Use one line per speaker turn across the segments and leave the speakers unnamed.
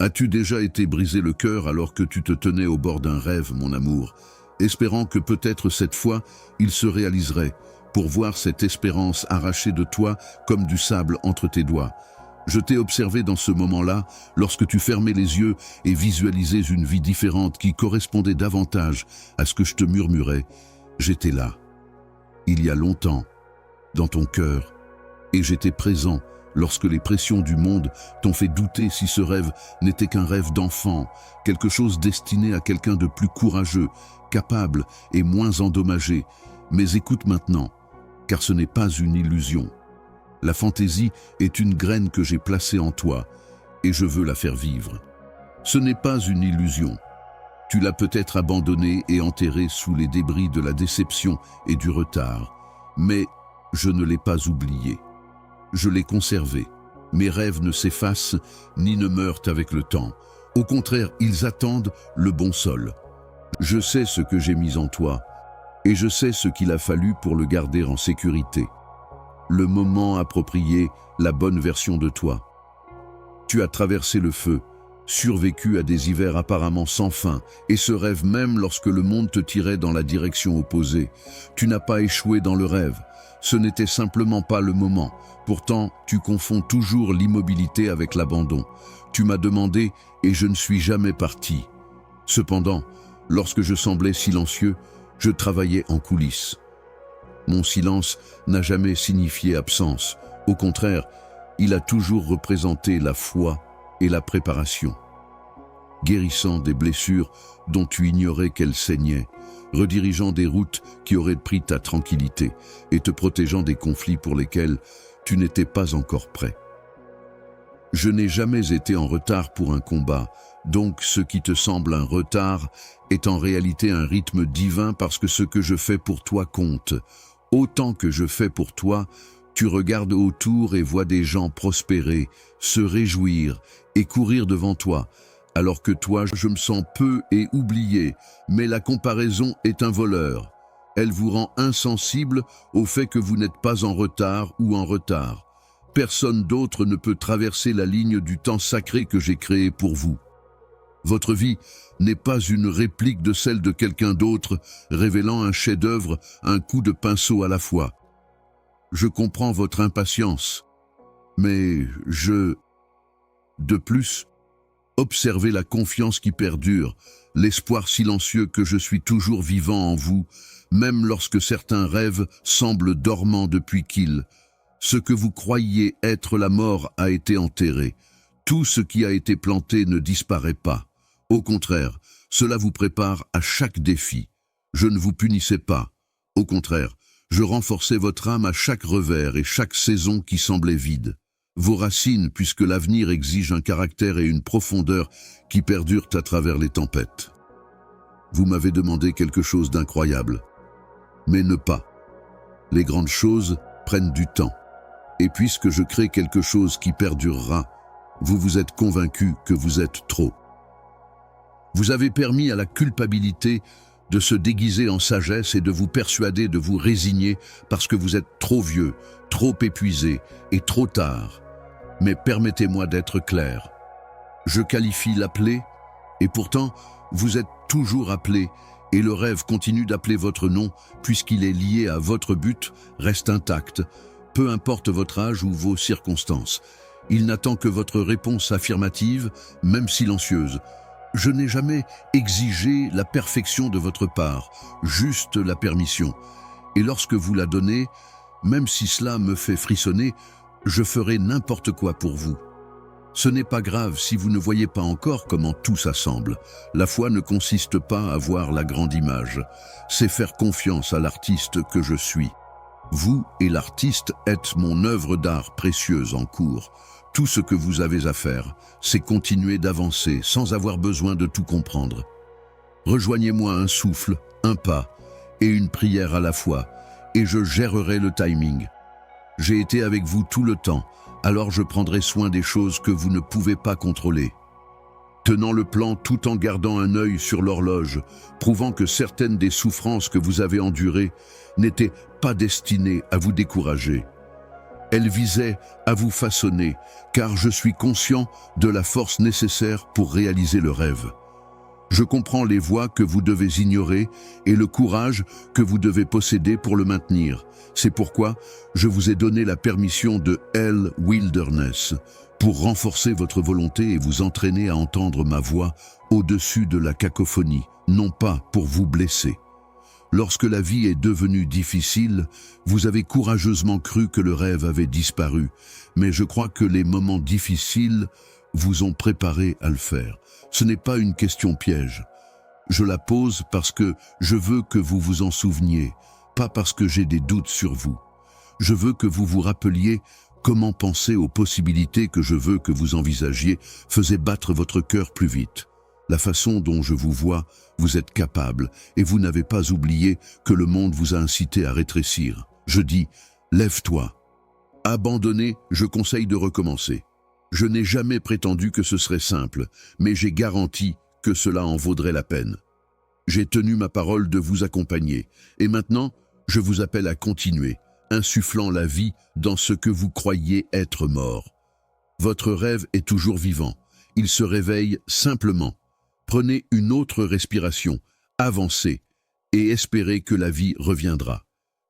As-tu déjà été brisé le cœur alors que tu te tenais au bord d'un rêve, mon amour, espérant que peut-être cette fois, il se réaliserait, pour voir cette espérance arrachée de toi comme du sable entre tes doigts? Je t'ai observé dans ce moment-là, lorsque tu fermais les yeux et visualisais une vie différente qui correspondait davantage à ce que je te murmurais. J'étais là, il y a longtemps, dans ton cœur, et j'étais présent lorsque les pressions du monde t'ont fait douter si ce rêve n'était qu'un rêve d'enfant, quelque chose destiné à quelqu'un de plus courageux, capable et moins endommagé. Mais écoute maintenant, car ce n'est pas une illusion. La fantaisie est une graine que j'ai placée en toi, et je veux la faire vivre. Ce n'est pas une illusion. Tu l'as peut-être abandonnée et enterrée sous les débris de la déception et du retard, mais je ne l'ai pas oubliée. Je l'ai conservée. Mes rêves ne s'effacent ni ne meurent avec le temps. Au contraire, ils attendent le bon sol. Je sais ce que j'ai mis en toi, et je sais ce qu'il a fallu pour le garder en sécurité. Le moment approprié, la bonne version de toi. Tu as traversé le feu, survécu à des hivers apparemment sans fin, et ce rêve même lorsque le monde te tirait dans la direction opposée. Tu n'as pas échoué dans le rêve, ce n'était simplement pas le moment. Pourtant, tu confonds toujours l'immobilité avec l'abandon. Tu m'as demandé et je ne suis jamais parti. Cependant, lorsque je semblais silencieux, je travaillais en coulisses. Mon silence n'a jamais signifié absence. Au contraire, il a toujours représenté la foi et la préparation. Guérissant des blessures dont tu ignorais qu'elles saignaient, redirigeant des routes qui auraient pris ta tranquillité et te protégeant des conflits pour lesquels tu n'étais pas encore prêt. Je n'ai jamais été en retard pour un combat, donc ce qui te semble un retard est en réalité un rythme divin parce que ce que je fais pour toi compte. Autant que je fais pour toi, tu regardes autour et vois des gens prospérer, se réjouir et courir devant toi, alors que toi, je me sens peu et oublié, mais la comparaison est un voleur. Elle vous rend insensible au fait que vous n'êtes pas en retard ou en retard. Personne d'autre ne peut traverser la ligne du temps sacré que j'ai créé pour vous. Votre vie n'est pas une réplique de celle de quelqu'un d'autre, révélant un chef-d'œuvre, un coup de pinceau à la fois. Je comprends votre impatience, mais de plus, observez la confiance qui perdure, l'espoir silencieux que je suis toujours vivant en vous, même lorsque certains rêves semblent dormants depuis qu'ils. Ce que vous croyiez être la mort a été enterré. Tout ce qui a été planté ne disparaît pas. Au contraire, cela vous prépare à chaque défi. Je ne vous punissais pas. Au contraire, je renforçais votre âme à chaque revers et chaque saison qui semblait vide. Vos racines, puisque l'avenir exige un caractère et une profondeur qui perdurent à travers les tempêtes. Vous m'avez demandé quelque chose d'incroyable, mais ne pas. Les grandes choses prennent du temps. Et puisque je crée quelque chose qui perdurera, vous vous êtes convaincu que vous êtes trop. Vous avez permis à la culpabilité de se déguiser en sagesse et de vous persuader de vous résigner parce que vous êtes trop vieux, trop épuisé et trop tard. Mais permettez-moi d'être clair. Je qualifie l'appelé, et pourtant, vous êtes toujours appelé, et le rêve continue d'appeler votre nom, puisqu'il est lié à votre but, reste intact, peu importe votre âge ou vos circonstances. Il n'attend que votre réponse affirmative, même silencieuse. Je n'ai jamais exigé la perfection de votre part, juste la permission. Et lorsque vous la donnez, même si cela me fait frissonner, je ferai n'importe quoi pour vous. Ce n'est pas grave si vous ne voyez pas encore comment tout s'assemble. La foi ne consiste pas à voir la grande image, c'est faire confiance à l'artiste que je suis. Vous et l'artiste êtes mon œuvre d'art précieuse en cours. Tout ce que vous avez à faire, c'est continuer d'avancer sans avoir besoin de tout comprendre. Rejoignez-moi un souffle, un pas et une prière à la fois, et je gérerai le timing. J'ai été avec vous tout le temps, alors je prendrai soin des choses que vous ne pouvez pas contrôler. Tenant le plan tout en gardant un œil sur l'horloge, prouvant que certaines des souffrances que vous avez endurées n'étaient pas destinées à vous décourager. Elle visait à vous façonner, car je suis conscient de la force nécessaire pour réaliser le rêve. Je comprends les voies que vous devez ignorer et le courage que vous devez posséder pour le maintenir. C'est pourquoi je vous ai donné la permission de Hell Wilderness pour renforcer votre volonté et vous entraîner à entendre ma voix au-dessus de la cacophonie, non pas pour vous blesser. Lorsque la vie est devenue difficile, vous avez courageusement cru que le rêve avait disparu, mais je crois que les moments difficiles vous ont préparé à le faire. Ce n'est pas une question piège. Je la pose parce que je veux que vous vous en souveniez, pas parce que j'ai des doutes sur vous. Je veux que vous vous rappeliez comment penser aux possibilités que je veux que vous envisagiez faisait battre votre cœur plus vite. La façon dont je vous vois, vous êtes capable, et vous n'avez pas oublié que le monde vous a incité à rétrécir. Je dis, lève-toi. Abandonné, je conseille de recommencer. Je n'ai jamais prétendu que ce serait simple, mais j'ai garanti que cela en vaudrait la peine. J'ai tenu ma parole de vous accompagner, et maintenant, je vous appelle à continuer, insufflant la vie dans ce que vous croyez être mort. Votre rêve est toujours vivant, il se réveille simplement. Prenez une autre respiration, avancez et espérez que la vie reviendra.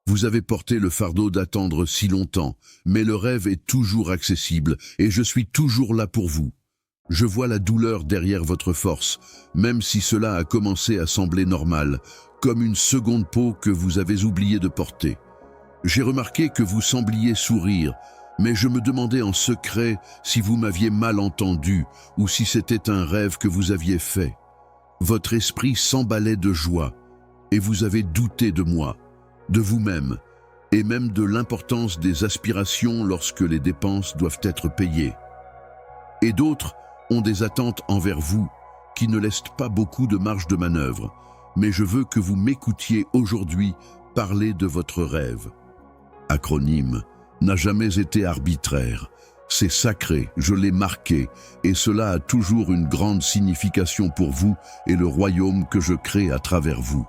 Vous avez porté le fardeau d'attendre si longtemps, mais le rêve est toujours accessible et je suis toujours là pour vous. Je vois la douleur derrière votre force, même si cela a commencé à sembler normal, comme une seconde peau que vous avez oublié de porter. J'ai remarqué que vous sembliez sourire, mais je me demandais en secret si vous m'aviez mal entendu ou si c'était un rêve que vous aviez fait. Votre esprit s'emballait de joie et vous avez douté de moi, de vous-même et même de l'importance des aspirations lorsque les dépenses doivent être payées. Et d'autres ont des attentes envers vous qui ne laissent pas beaucoup de marge de manœuvre, mais je veux que vous m'écoutiez aujourd'hui parler de votre rêve. Acronyme n'a jamais été arbitraire. C'est sacré, je l'ai marqué, et cela a toujours une grande signification pour vous et le royaume que je crée à travers vous.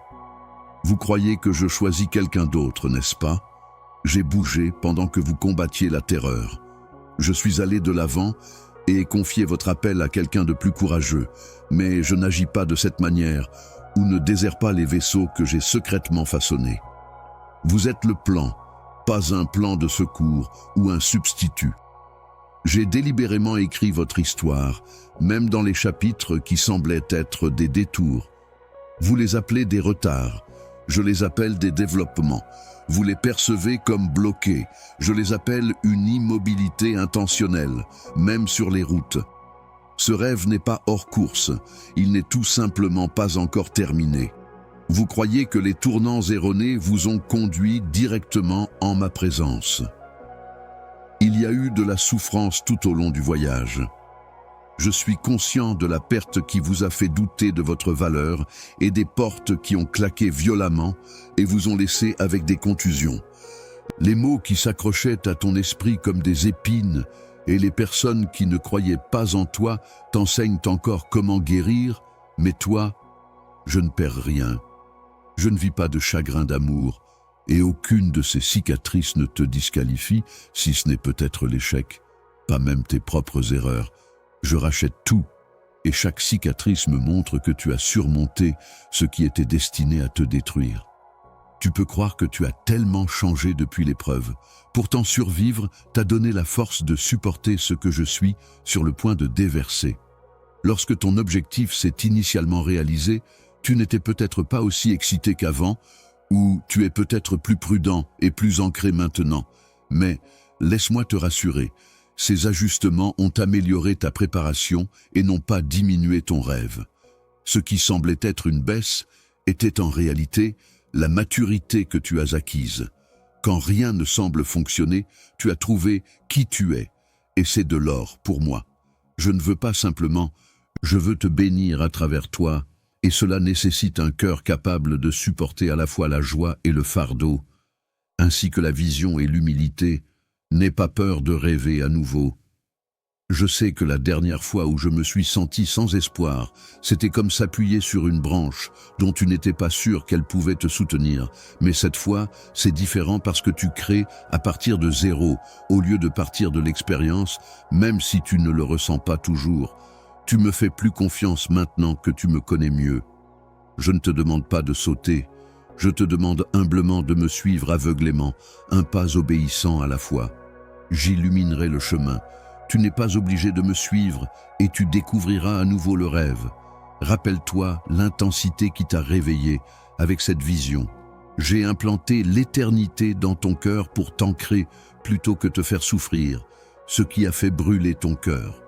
Vous croyez que je choisis quelqu'un d'autre, n'est-ce pas? J'ai bougé pendant que vous combattiez la terreur. Je suis allé de l'avant et ai confié votre appel à quelqu'un de plus courageux, mais je n'agis pas de cette manière ou ne déserte pas les vaisseaux que j'ai secrètement façonnés. Vous êtes le plan, pas un plan de secours ou un substitut. J'ai délibérément écrit votre histoire, même dans les chapitres qui semblaient être des détours. Vous les appelez des retards, je les appelle des développements. Vous les percevez comme bloqués, je les appelle une immobilité intentionnelle, même sur les routes. Ce rêve n'est pas hors course, il n'est tout simplement pas encore terminé. Vous croyez que les tournants erronés vous ont conduit directement en ma présence. Il y a eu de la souffrance tout au long du voyage. Je suis conscient de la perte qui vous a fait douter de votre valeur et des portes qui ont claqué violemment et vous ont laissé avec des contusions. Les mots qui s'accrochaient à ton esprit comme des épines et les personnes qui ne croyaient pas en toi t'enseignent encore comment guérir, mais toi, je ne perds rien. Je ne vis pas de chagrin d'amour, et aucune de ces cicatrices ne te disqualifie, si ce n'est peut-être l'échec, pas même tes propres erreurs. Je rachète tout, et chaque cicatrice me montre que tu as surmonté ce qui était destiné à te détruire. Tu peux croire que tu as tellement changé depuis l'épreuve. Pourtant survivre t'a donné la force de supporter ce que je suis sur le point de déverser. Lorsque ton objectif s'est initialement réalisé, tu n'étais peut-être pas aussi excité qu'avant, ou tu es peut-être plus prudent et plus ancré maintenant. Mais laisse-moi te rassurer, ces ajustements ont amélioré ta préparation et n'ont pas diminué ton rêve. Ce qui semblait être une baisse était en réalité la maturité que tu as acquise. Quand rien ne semble fonctionner, tu as trouvé qui tu es, et c'est de l'or pour moi. Je ne veux pas simplement, je veux te bénir à travers toi, et cela nécessite un cœur capable de supporter à la fois la joie et le fardeau, ainsi que la vision et l'humilité. N'aie pas peur de rêver à nouveau. Je sais que la dernière fois où je me suis senti sans espoir, c'était comme s'appuyer sur une branche dont tu n'étais pas sûr qu'elle pouvait te soutenir. Mais cette fois, c'est différent parce que tu crées à partir de zéro, au lieu de partir de l'expérience, même si tu ne le ressens pas toujours. Tu me fais plus confiance maintenant que tu me connais mieux. Je ne te demande pas de sauter, je te demande humblement de me suivre aveuglément, un pas obéissant à la fois. J'illuminerai le chemin. Tu n'es pas obligé de me suivre et tu découvriras à nouveau le rêve. Rappelle-toi l'intensité qui t'a réveillé avec cette vision. J'ai implanté l'éternité dans ton cœur pour t'ancrer plutôt que te faire souffrir, ce qui a fait brûler ton cœur.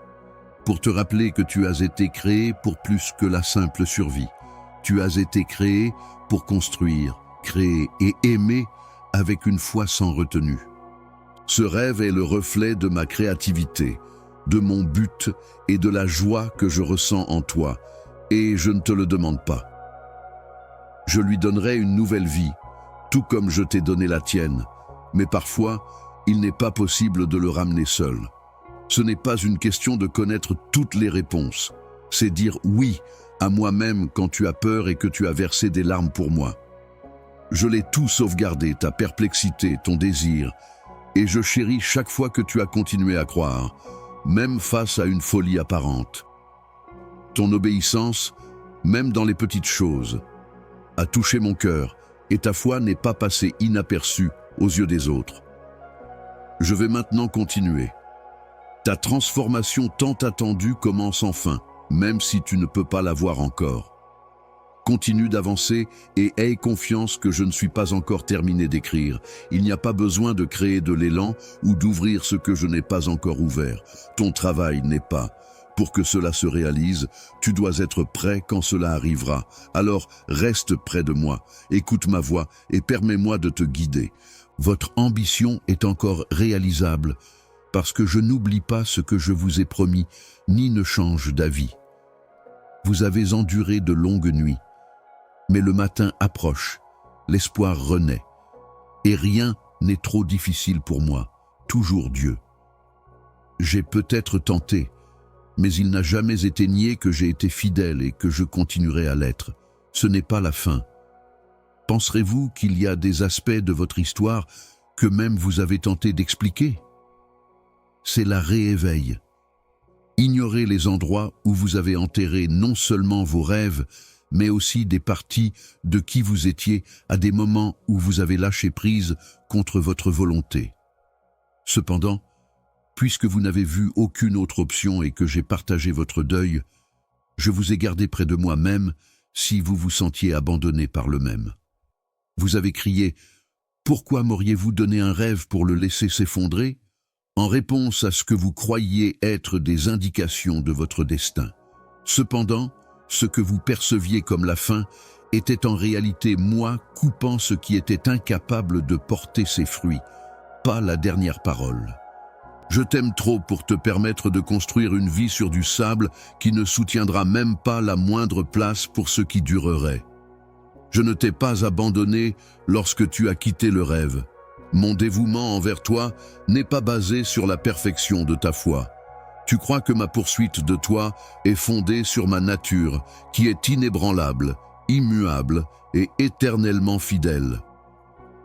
Pour te rappeler que tu as été créé pour plus que la simple survie. Tu as été créé pour construire, créer et aimer avec une foi sans retenue. Ce rêve est le reflet de ma créativité, de mon but et de la joie que je ressens en toi, et je ne te le demande pas. Je lui donnerai une nouvelle vie, tout comme je t'ai donné la tienne, mais parfois, il n'est pas possible de le ramener seul. Ce n'est pas une question de connaître toutes les réponses, c'est dire oui à moi-même quand tu as peur et que tu as versé des larmes pour moi. Je l'ai tout sauvegardé, ta perplexité, ton désir, et je chéris chaque fois que tu as continué à croire, même face à une folie apparente. Ton obéissance, même dans les petites choses, a touché mon cœur, et ta foi n'est pas passée inaperçue aux yeux des autres. Je vais maintenant continuer. Ta transformation tant attendue commence enfin, même si tu ne peux pas la voir encore. Continue d'avancer et aie confiance que je ne suis pas encore terminé d'écrire. Il n'y a pas besoin de créer de l'élan ou d'ouvrir ce que je n'ai pas encore ouvert. Ton travail n'est pas. Pour que cela se réalise, tu dois être prêt quand cela arrivera. Alors reste près de moi, écoute ma voix et permets-moi de te guider. Votre ambition est encore réalisable parce que je n'oublie pas ce que je vous ai promis, ni ne change d'avis. Vous avez enduré de longues nuits. Mais le matin approche, l'espoir renaît, et rien n'est trop difficile pour moi, toujours Dieu. J'ai peut-être tenté, mais il n'a jamais été nié que j'ai été fidèle et que je continuerai à l'être. Ce n'est pas la fin. Penserez-vous qu'il y a des aspects de votre histoire que même vous avez tenté d'expliquer? C'est la rééveil. Ignorez les endroits où vous avez enterré non seulement vos rêves, mais aussi des parties de qui vous étiez à des moments où vous avez lâché prise contre votre volonté. Cependant, puisque vous n'avez vu aucune autre option et que j'ai partagé votre deuil, je vous ai gardé près de moi même si vous vous sentiez abandonné par le même. Vous avez crié « Pourquoi m'auriez-vous donné un rêve pour le laisser s'effondrer ?» en réponse à ce que vous croyiez être des indications de votre destin. Cependant, ce que vous perceviez comme la fin était en réalité moi coupant ce qui était incapable de porter ses fruits, pas la dernière parole. Je t'aime trop pour te permettre de construire une vie sur du sable qui ne soutiendra même pas la moindre place pour ce qui durerait. Je ne t'ai pas abandonné lorsque tu as quitté le rêve. Mon dévouement envers toi n'est pas basé sur la perfection de ta foi. Tu crois que ma poursuite de toi est fondée sur ma nature, qui est inébranlable, immuable et éternellement fidèle.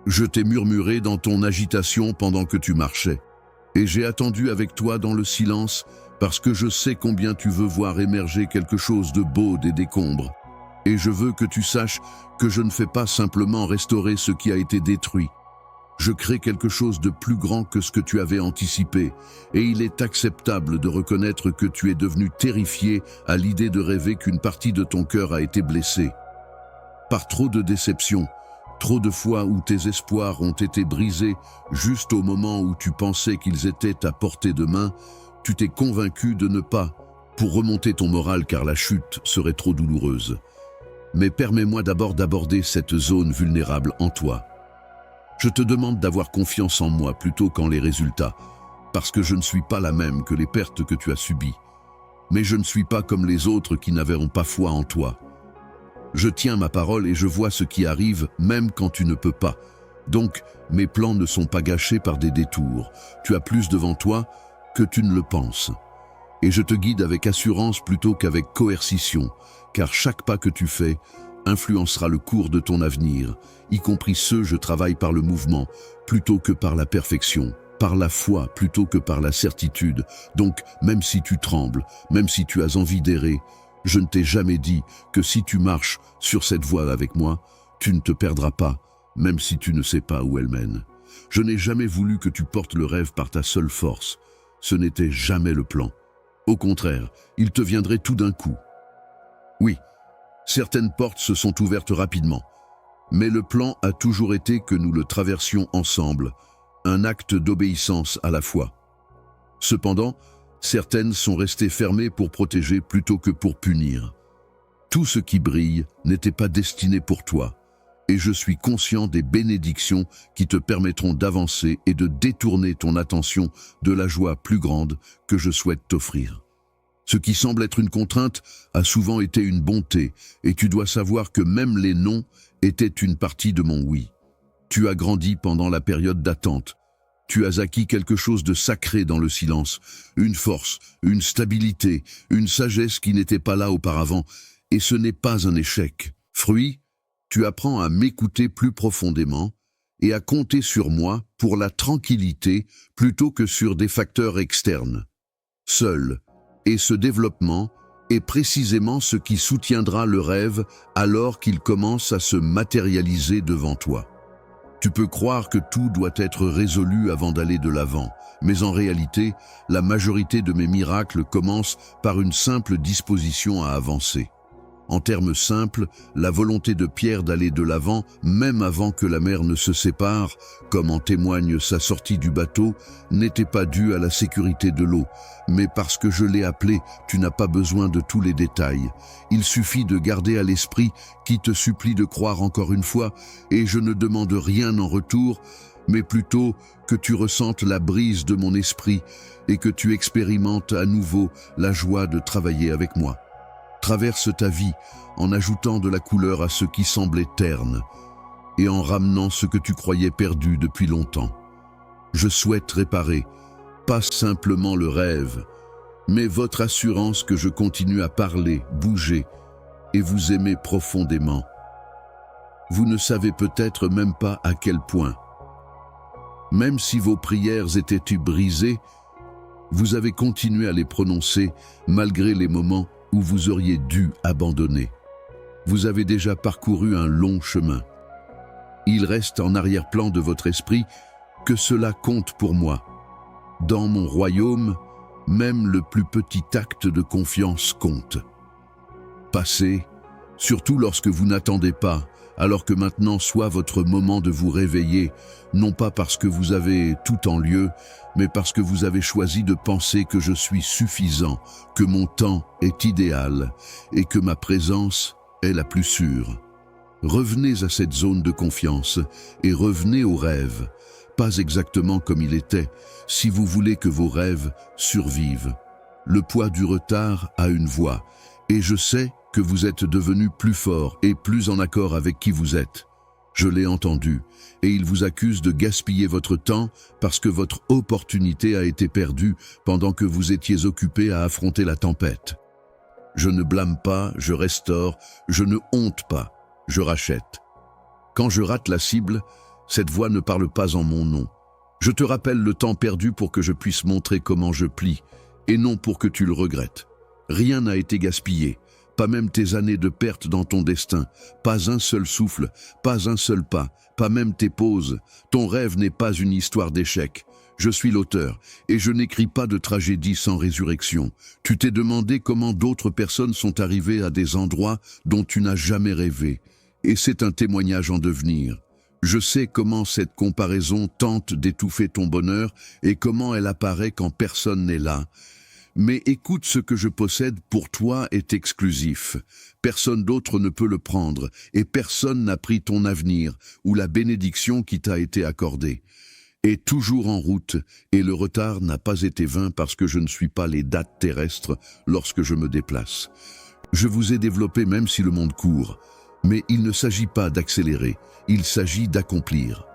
Je t'ai murmuré dans ton agitation pendant que tu marchais, et j'ai attendu avec toi dans le silence parce que je sais combien tu veux voir émerger quelque chose de beau des décombres. Et je veux que tu saches que je ne fais pas simplement restaurer ce qui a été détruit. Je crée quelque chose de plus grand que ce que tu avais anticipé, et il est acceptable de reconnaître que tu es devenu terrifié à l'idée de rêver qu'une partie de ton cœur a été blessée. Par trop de déceptions, trop de fois où tes espoirs ont été brisés juste au moment où tu pensais qu'ils étaient à portée de main, tu t'es convaincu de ne pas, pour remonter ton moral car la chute serait trop douloureuse. Mais permets-moi d'abord d'aborder cette zone vulnérable en toi. Je te demande d'avoir confiance en moi plutôt qu'en les résultats, parce que je ne suis pas la même que les pertes que tu as subies. Mais je ne suis pas comme les autres qui n'avaient pas foi en toi. Je tiens ma parole et je vois ce qui arrive même quand tu ne peux pas. Donc, mes plans ne sont pas gâchés par des détours. Tu as plus devant toi que tu ne le penses. et je te guide avec assurance plutôt qu'avec coercition, car chaque pas que tu fais influencera le cours de ton avenir, y compris ceux je travaille par le mouvement, plutôt que par la perfection, par la foi plutôt que par la certitude. Donc, même si tu trembles, même si tu as envie d'errer, je ne t'ai jamais dit que si tu marches sur cette voie avec moi, tu ne te perdras pas, même si tu ne sais pas où elle mène. Je n'ai jamais voulu que tu portes le rêve par ta seule force. Ce n'était jamais le plan. Au contraire, il te viendrait tout d'un coup. Oui, certaines portes se sont ouvertes rapidement, mais le plan a toujours été que nous le traversions ensemble, un acte d'obéissance à la fois. Cependant, certaines sont restées fermées pour protéger plutôt que pour punir. Tout ce qui brille n'était pas destiné pour toi, et je suis conscient des bénédictions qui te permettront d'avancer et de détourner ton attention de la joie plus grande que je souhaite t'offrir. Ce qui semble être une contrainte a souvent été une bonté, et tu dois savoir que même les non étaient une partie de mon oui. Tu as grandi pendant la période d'attente. Tu as acquis quelque chose de sacré dans le silence, une force, une stabilité, une sagesse qui n'était pas là auparavant, et ce n'est pas un échec. Fruit, tu apprends à m'écouter plus profondément et à compter sur moi pour la tranquillité plutôt que sur des facteurs externes. Seul, et ce développement est précisément ce qui soutiendra le rêve alors qu'il commence à se matérialiser devant toi. Tu peux croire que tout doit être résolu avant d'aller de l'avant, mais en réalité, la majorité de mes miracles commencent par une simple disposition à avancer. En termes simples, la volonté de Pierre d'aller de l'avant, même avant que la mer ne se sépare, comme en témoigne sa sortie du bateau, n'était pas due à la sécurité de l'eau, mais parce que je l'ai appelé, tu n'as pas besoin de tous les détails. Il suffit de garder à l'esprit qui te supplie de croire encore une fois, et je ne demande rien en retour, mais plutôt que tu ressentes la brise de mon esprit et que tu expérimentes à nouveau la joie de travailler avec moi. Traverse ta vie en ajoutant de la couleur à ce qui semblait terne et en ramenant ce que tu croyais perdu depuis longtemps. Je souhaite réparer, pas simplement le rêve, mais votre assurance que je continue à parler, bouger et vous aimer profondément. Vous ne savez peut-être même pas à quel point. Même si vos prières étaient brisées, vous avez continué à les prononcer malgré les moments où vous auriez dû abandonner. Vous avez déjà parcouru un long chemin. Il reste en arrière-plan de votre esprit que cela compte pour moi. Dans mon royaume, même le plus petit acte de confiance compte. Passez, surtout lorsque vous n'attendez pas, alors que maintenant soit votre moment de vous réveiller, non pas parce que vous avez tout en lieu, mais parce que vous avez choisi de penser que je suis suffisant, que mon temps est idéal et que ma présence est la plus sûre. Revenez à cette zone de confiance et revenez au rêve, pas exactement comme il était, si vous voulez que vos rêves survivent. Le poids du retard a une voix, et je sais que vous êtes devenu plus fort et plus en accord avec qui vous êtes. Je l'ai entendu, et il vous accuse de gaspiller votre temps parce que votre opportunité a été perdue pendant que vous étiez occupé à affronter la tempête. Je ne blâme pas, je restaure, je ne honte pas, je rachète. Quand je rate la cible, cette voix ne parle pas en mon nom. Je te rappelle le temps perdu pour que je puisse montrer comment je plie, et non pour que tu le regrettes. Rien n'a été gaspillé. Pas même tes années de perte dans ton destin, pas un seul souffle, pas un seul pas, pas même tes pauses. Ton rêve n'est pas une histoire d'échec. Je suis l'auteur, et je n'écris pas de tragédie sans résurrection. Tu t'es demandé comment d'autres personnes sont arrivées à des endroits dont tu n'as jamais rêvé, et c'est un témoignage en devenir. Je sais comment cette comparaison tente d'étouffer ton bonheur et comment elle apparaît quand personne n'est là. Mais écoute, ce que je possède pour toi est exclusif. Personne d'autre ne peut le prendre, et personne n'a pris ton avenir ou la bénédiction qui t'a été accordée. Et toujours en route, et le retard n'a pas été vain parce que je ne suis pas les dates terrestres lorsque je me déplace. Je vous ai développé même si le monde court, mais il ne s'agit pas d'accélérer, il s'agit d'accomplir.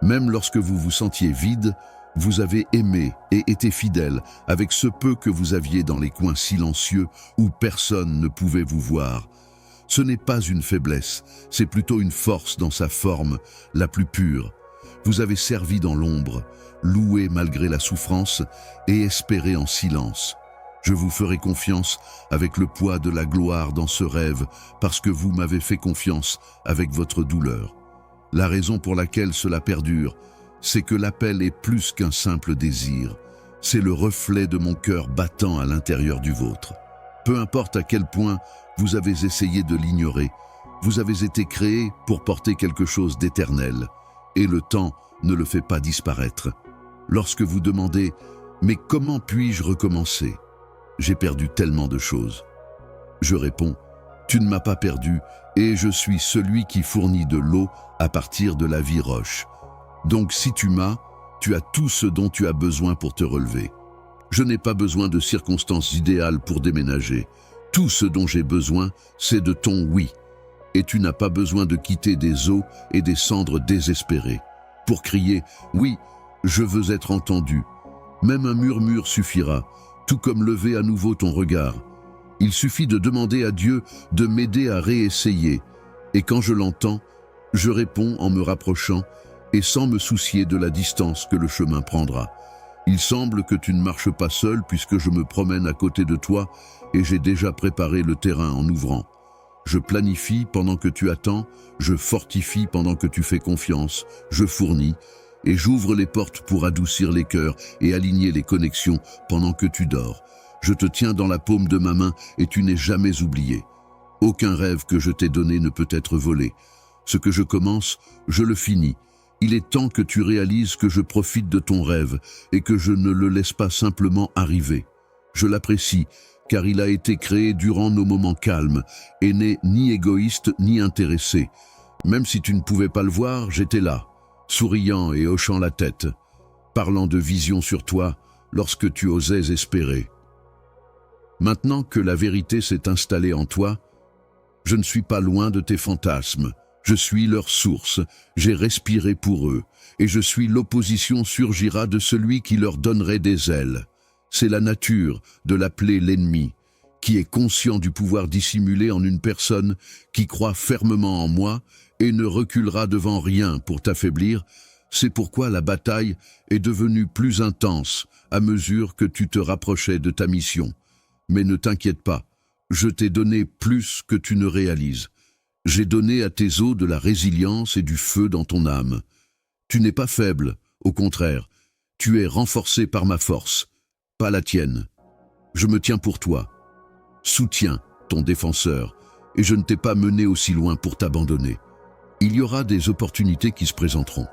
Même lorsque vous vous sentiez vide, Vous avez aimé et été fidèle avec ce peu que vous aviez dans les coins silencieux où personne ne pouvait vous voir. Ce n'est pas une faiblesse, c'est plutôt une force dans sa forme la plus pure. Vous avez servi dans l'ombre, loué malgré la souffrance et espéré en silence. Je vous ferai confiance avec le poids de la gloire dans ce rêve parce que vous m'avez fait confiance avec votre douleur. La raison pour laquelle cela perdure, c'est que l'appel est plus qu'un simple désir. C'est le reflet de mon cœur battant à l'intérieur du vôtre. Peu importe à quel point vous avez essayé de l'ignorer, vous avez été créé pour porter quelque chose d'éternel, et le temps ne le fait pas disparaître. Lorsque vous demandez « Mais comment puis-je recommencer ? J'ai perdu tellement de choses. » Je réponds « Tu ne m'as pas perdu, et je suis celui qui fournit de l'eau à partir de la vie roche. Donc si tu m'as, tu as tout ce dont tu as besoin pour te relever. Je n'ai pas besoin de circonstances idéales pour déménager. Tout ce dont j'ai besoin, c'est de ton oui. Et tu n'as pas besoin de quitter des eaux et des cendres désespérées pour crier « Oui, je veux être entendu ». Même un murmure suffira, tout comme lever à nouveau ton regard. Il suffit de demander à Dieu de m'aider à réessayer. Et quand je l'entends, je réponds en me rapprochant et sans me soucier de la distance que le chemin prendra. Il semble que tu ne marches pas seul puisque je me promène à côté de toi et j'ai déjà préparé le terrain en ouvrant. Je planifie pendant que tu attends, je fortifie pendant que tu fais confiance, je fournis et j'ouvre les portes pour adoucir les cœurs et aligner les connexions pendant que tu dors. Je te tiens dans la paume de ma main et tu n'es jamais oublié. Aucun rêve que je t'ai donné ne peut être volé. Ce que je commence, je le finis. Il est temps que tu réalises que je profite de ton rêve et que je ne le laisse pas simplement arriver. Je l'apprécie, car il a été créé durant nos moments calmes et n'est ni égoïste ni intéressé. Même si tu ne pouvais pas le voir, j'étais là, souriant et hochant la tête, parlant de vision sur toi lorsque tu osais espérer. Maintenant que la vérité s'est installée en toi, je ne suis pas loin de tes fantasmes. Je suis leur source, j'ai respiré pour eux, et je suis l'opposition surgira de celui qui leur donnerait des ailes. C'est la nature de l'appeler l'ennemi, qui est conscient du pouvoir dissimulé en une personne qui croit fermement en moi et ne reculera devant rien pour t'affaiblir. C'est pourquoi la bataille est devenue plus intense à mesure que tu te rapprochais de ta mission. Mais ne t'inquiète pas, je t'ai donné plus que tu ne réalises. J'ai donné à tes os de la résilience et du feu dans ton âme. Tu n'es pas faible, au contraire, tu es renforcé par ma force, pas la tienne. Je me tiens pour toi, soutiens ton défenseur, et je ne t'ai pas mené aussi loin pour t'abandonner. Il y aura des opportunités qui se présenteront.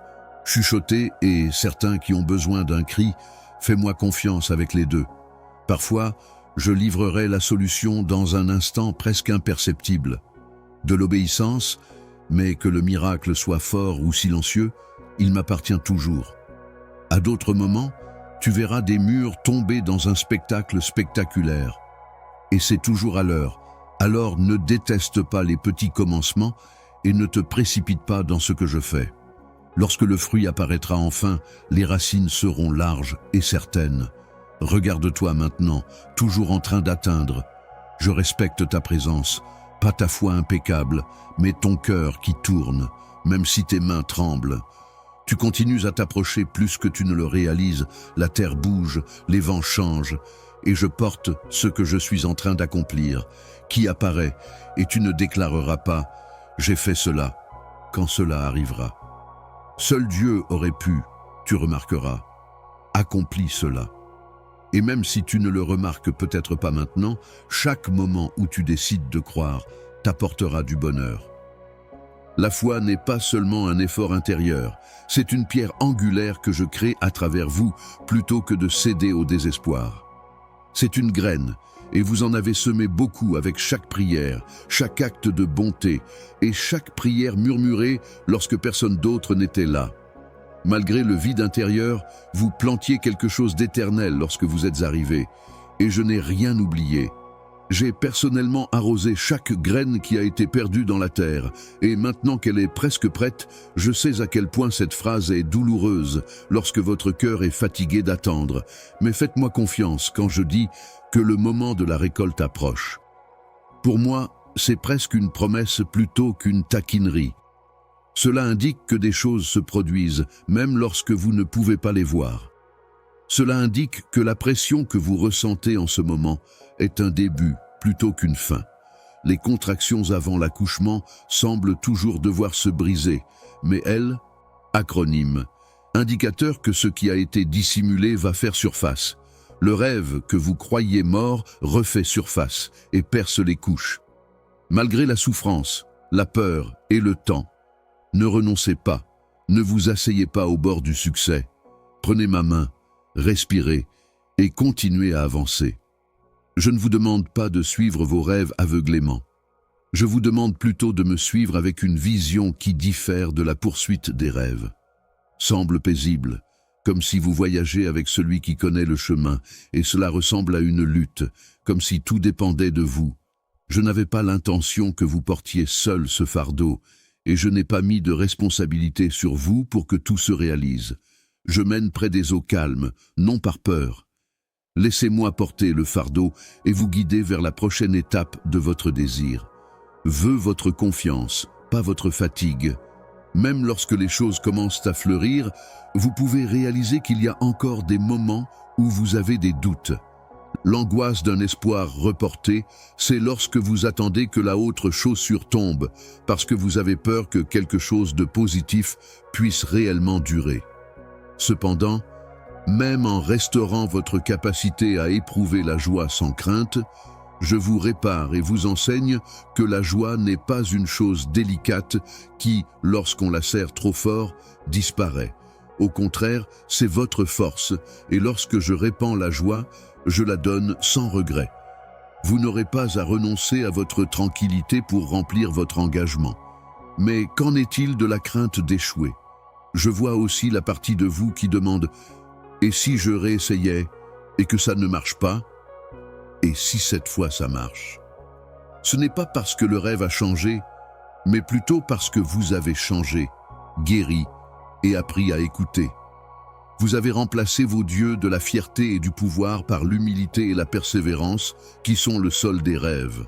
Chuchoter et certains qui ont besoin d'un cri, fais-moi confiance avec les deux. Parfois, je livrerai la solution dans un instant presque imperceptible. De l'obéissance, mais que le miracle soit fort ou silencieux, il m'appartient toujours. À d'autres moments, tu verras des murs tomber dans un spectacle spectaculaire. Et c'est toujours à l'heure. Alors ne déteste pas les petits commencements et ne te précipite pas dans ce que je fais. Lorsque le fruit apparaîtra enfin, les racines seront larges et certaines. Regarde-toi maintenant, toujours en train d'atteindre. Je respecte ta présence, pas ta foi impeccable, mais ton cœur qui tourne, même si tes mains tremblent. Tu continues à t'approcher plus que tu ne le réalises, la terre bouge, les vents changent, et je porte ce que je suis en train d'accomplir, qui apparaît, et tu ne déclareras pas « j'ai fait cela » quand cela arrivera. Seul Dieu aurait pu, tu remarqueras, accomplir cela. Et même si tu ne le remarques peut-être pas maintenant, chaque moment où tu décides de croire t'apportera du bonheur. La foi n'est pas seulement un effort intérieur, c'est une pierre angulaire que je crée à travers vous plutôt que de céder au désespoir. C'est une graine, et vous en avez semé beaucoup avec chaque prière, chaque acte de bonté et chaque prière murmurée lorsque personne d'autre n'était là. Malgré le vide intérieur, vous plantiez quelque chose d'éternel lorsque vous êtes arrivé, et je n'ai rien oublié. J'ai personnellement arrosé chaque graine qui a été perdue dans la terre, et maintenant qu'elle est presque prête, je sais à quel point cette phrase est douloureuse lorsque votre cœur est fatigué d'attendre. Mais faites-moi confiance quand je dis que le moment de la récolte approche. Pour moi, c'est presque une promesse plutôt qu'une taquinerie. Cela indique que des choses se produisent, même lorsque vous ne pouvez pas les voir. Cela indique que la pression que vous ressentez en ce moment est un début plutôt qu'une fin. Les contractions avant l'accouchement semblent toujours devoir se briser, mais elles, acronyme, indicateur que ce qui a été dissimulé va faire surface. Le rêve que vous croyiez mort refait surface et perce les couches. Malgré la souffrance, la peur et le temps, ne renoncez pas, ne vous asseyez pas au bord du succès. Prenez ma main, respirez et continuez à avancer. Je ne vous demande pas de suivre vos rêves aveuglément. Je vous demande plutôt de me suivre avec une vision qui diffère de la poursuite des rêves. Semble paisible, comme si vous voyagez avec celui qui connaît le chemin, et cela ressemble à une lutte, comme si tout dépendait de vous. Je n'avais pas l'intention que vous portiez seul ce fardeau, et je n'ai pas mis de responsabilité sur vous pour que tout se réalise. Je mène près des eaux calmes, non par peur. Laissez-moi porter le fardeau et vous guider vers la prochaine étape de votre désir. Veux votre confiance, pas votre fatigue. Même lorsque les choses commencent à fleurir, vous pouvez réaliser qu'il y a encore des moments où vous avez des doutes. L'angoisse d'un espoir reporté, c'est lorsque vous attendez que la autre chaussure tombe, parce que vous avez peur que quelque chose de positif puisse réellement durer. Cependant, même en restaurant votre capacité à éprouver la joie sans crainte, je vous répare et vous enseigne que la joie n'est pas une chose délicate qui, lorsqu'on la serre trop fort, disparaît. Au contraire, c'est votre force, et lorsque je répands la joie, je la donne sans regret. Vous n'aurez pas à renoncer à votre tranquillité pour remplir votre engagement. Mais qu'en est-il de la crainte d'échouer? Je vois aussi la partie de vous qui demande « Et si je réessayais et que ça ne marche pas? Et si cette fois ça marche ?» Ce n'est pas parce que le rêve a changé, mais plutôt parce que vous avez changé, guéri et appris à écouter. Vous avez remplacé vos dieux de la fierté et du pouvoir par l'humilité et la persévérance qui sont le sol des rêves.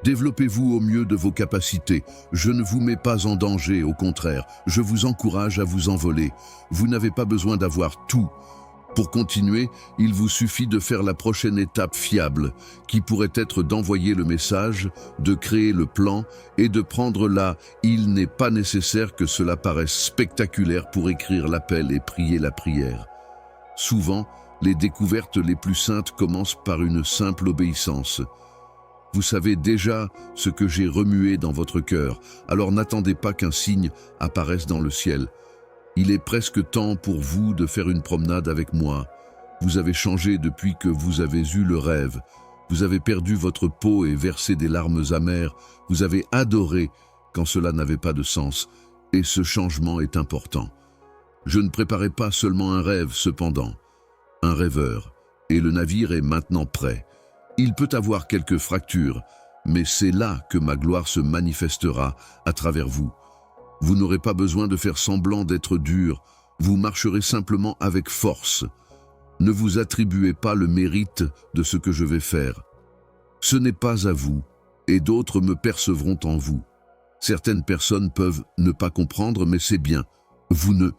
Développez-vous au mieux de vos capacités. Je ne vous mets pas en danger, au contraire, je vous encourage à vous envoler. Vous n'avez pas besoin d'avoir tout. Pour continuer, il vous suffit de faire la prochaine étape fiable, qui pourrait être d'envoyer le message, de créer le plan et de prendre là. Il n'est pas nécessaire que cela paraisse spectaculaire pour écrire l'appel et prier la prière. Souvent, les découvertes les plus saintes commencent par une simple obéissance. Vous savez déjà ce que j'ai remué dans votre cœur, alors n'attendez pas qu'un signe apparaisse dans le ciel. Il est presque temps pour vous de faire une promenade avec moi. Vous avez changé depuis que vous avez eu le rêve. Vous avez perdu votre peau et versé des larmes amères. Vous avez adoré quand cela n'avait pas de sens. Et ce changement est important. Je ne préparais pas seulement un rêve, cependant. Un rêveur. Et le navire est maintenant prêt. Il peut avoir quelques fractures, mais c'est là que ma gloire se manifestera à travers vous. Vous n'aurez pas besoin de faire semblant d'être dur, vous marcherez simplement avec force. Ne vous attribuez pas le mérite de ce que je vais faire. Ce n'est pas à vous, et d'autres me percevront en vous. Certaines personnes peuvent ne pas comprendre, mais c'est bien. Vous ne.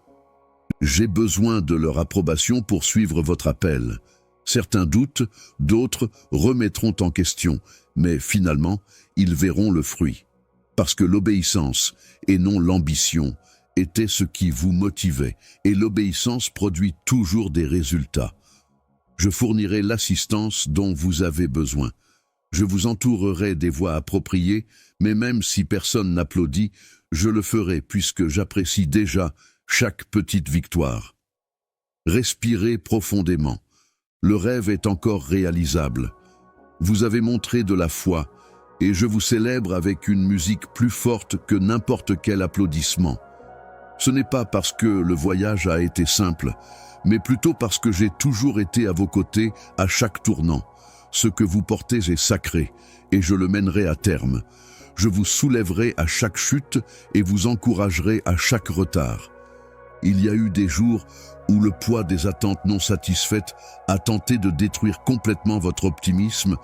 J'ai besoin de leur approbation pour suivre votre appel. Certains doutent, d'autres remettront en question, mais finalement, ils verront le fruit. Parce que l'obéissance, et non l'ambition, était ce qui vous motivait, et l'obéissance produit toujours des résultats. Je fournirai l'assistance dont vous avez besoin. Je vous entourerai des voix appropriées, mais même si personne n'applaudit, je le ferai puisque j'apprécie déjà chaque petite victoire. Respirez profondément. Le rêve est encore réalisable. Vous avez montré de la foi, et je vous célèbre avec une musique plus forte que n'importe quel applaudissement. Ce n'est pas parce que le voyage a été simple, mais plutôt parce que j'ai toujours été à vos côtés à chaque tournant. Ce que vous portez est sacré, et je le mènerai à terme. Je vous soulèverai à chaque chute et vous encouragerai à chaque retard. Il y a eu des jours où le poids des attentes non satisfaites a tenté de détruire complètement votre optimisme,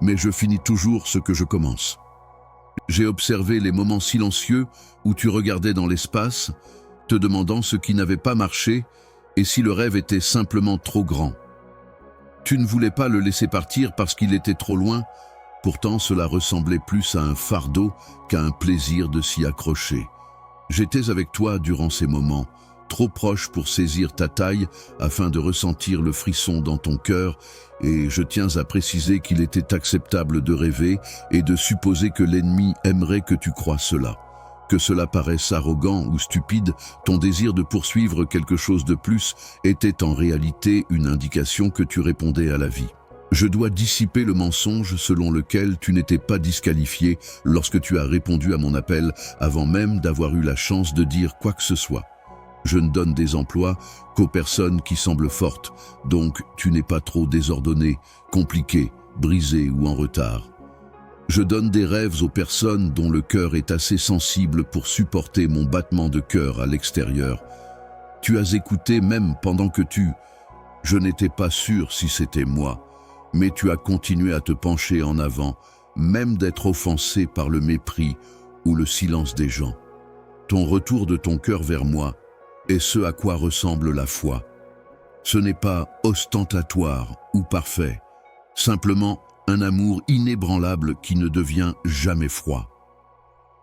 mais je finis toujours ce que je commence. J'ai observé les moments silencieux où tu regardais dans l'espace, te demandant ce qui n'avait pas marché et si le rêve était simplement trop grand. Tu ne voulais pas le laisser partir parce qu'il était trop loin, pourtant cela ressemblait plus à un fardeau qu'à un plaisir de s'y accrocher. J'étais avec toi durant ces moments, trop proche pour saisir ta taille afin de ressentir le frisson dans ton cœur, et je tiens à préciser qu'il était acceptable de rêver et de supposer que l'ennemi aimerait que tu crois cela. Que cela paraisse arrogant ou stupide, ton désir de poursuivre quelque chose de plus était en réalité une indication que tu répondais à la vie. Je dois dissiper le mensonge selon lequel tu n'étais pas disqualifié lorsque tu as répondu à mon appel avant même d'avoir eu la chance de dire quoi que ce soit. Je ne donne des emplois qu'aux personnes qui semblent fortes, donc tu n'es pas trop désordonné, compliqué, brisé ou en retard. Je donne des rêves aux personnes dont le cœur est assez sensible pour supporter mon battement de cœur à l'extérieur. Tu as écouté même pendant que Je n'étais pas sûr si c'était moi, mais tu as continué à te pencher en avant, même d'être offensé par le mépris ou le silence des gens. Ton retour de ton cœur vers moi est ce à quoi ressemble la foi. Ce n'est pas ostentatoire ou parfait, simplement un amour inébranlable qui ne devient jamais froid.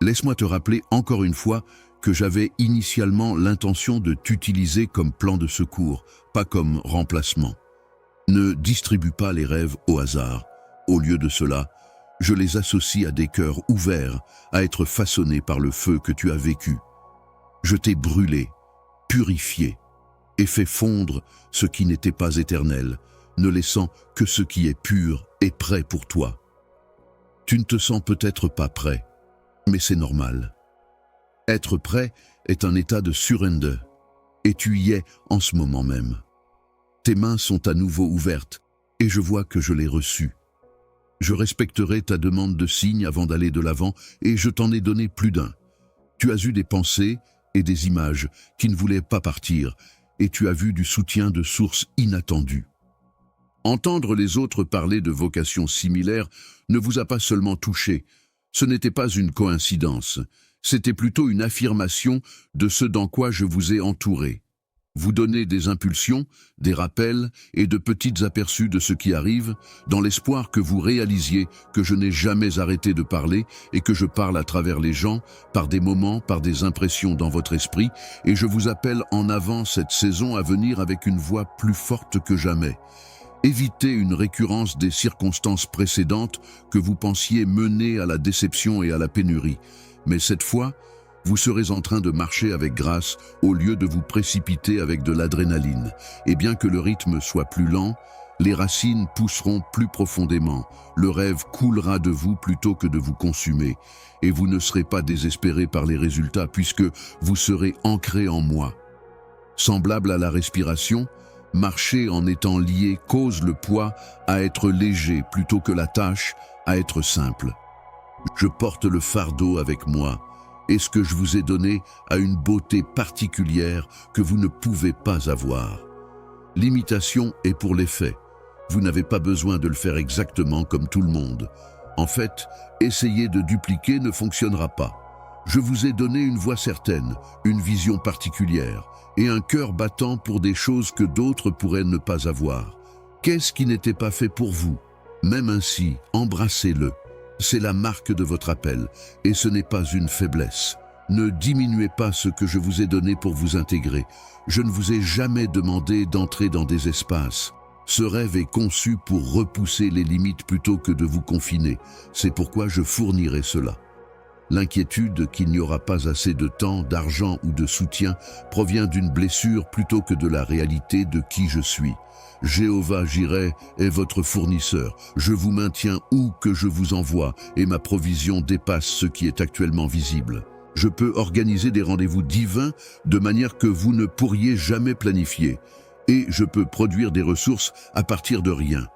Laisse-moi te rappeler encore une fois que j'avais initialement l'intention de t'utiliser comme plan de secours, pas comme remplacement. Ne distribue pas les rêves au hasard. Au lieu de cela, je les associe à des cœurs ouverts, à être façonnés par le feu que tu as vécu. Je t'ai brûlé, purifié, et fait fondre ce qui n'était pas éternel, ne laissant que ce qui est pur et prêt pour toi. Tu ne te sens peut-être pas prêt, mais c'est normal. Être prêt est un état de surrender, et tu y es en ce moment même. Tes mains sont à nouveau ouvertes, et je vois que je l'ai reçue. Je respecterai ta demande de signe avant d'aller de l'avant, et je t'en ai donné plus d'un. Tu as eu des pensées et des images qui ne voulaient pas partir, et tu as vu du soutien de sources inattendues. Entendre les autres parler de vocations similaires ne vous a pas seulement touché, ce n'était pas une coïncidence, c'était plutôt une affirmation de ce dans quoi je vous ai entouré. Vous donnez des impulsions, des rappels et de petits aperçus de ce qui arrive, dans l'espoir que vous réalisiez que je n'ai jamais arrêté de parler et que je parle à travers les gens, par des moments, par des impressions dans votre esprit, et je vous appelle en avant cette saison à venir avec une voix plus forte que jamais. Évitez une récurrence des circonstances précédentes que vous pensiez mener à la déception et à la pénurie. Mais cette fois, vous serez en train de marcher avec grâce au lieu de vous précipiter avec de l'adrénaline. Et bien que le rythme soit plus lent, les racines pousseront plus profondément. Le rêve coulera de vous plutôt que de vous consumer. Et vous ne serez pas désespéré par les résultats puisque vous serez ancré en moi. Semblable à la respiration, marcher en étant lié cause le poids à être léger plutôt que la tâche à être simple. Je porte le fardeau avec moi, et ce que je vous ai donné a une beauté particulière que vous ne pouvez pas avoir. L'imitation est pour les faits. Vous n'avez pas besoin de le faire exactement comme tout le monde. En fait, essayer de dupliquer ne fonctionnera pas. Je vous ai donné une voix certaine, une vision particulière, et un cœur battant pour des choses que d'autres pourraient ne pas avoir. Qu'est-ce qui n'était pas fait pour vous? Même ainsi, embrassez-le. C'est la marque de votre appel, et ce n'est pas une faiblesse. Ne diminuez pas ce que je vous ai donné pour vous intégrer. Je ne vous ai jamais demandé d'entrer dans des espaces. Ce rêve est conçu pour repousser les limites plutôt que de vous confiner. C'est pourquoi je fournirai cela. L'inquiétude qu'il n'y aura pas assez de temps, d'argent ou de soutien provient d'une blessure plutôt que de la réalité de qui je suis. Jéhovah Jireh est votre fournisseur. Je vous maintiens où que je vous envoie et ma provision dépasse ce qui est actuellement visible. Je peux organiser des rendez-vous divins de manière que vous ne pourriez jamais planifier. Et je peux produire des ressources à partir de rien.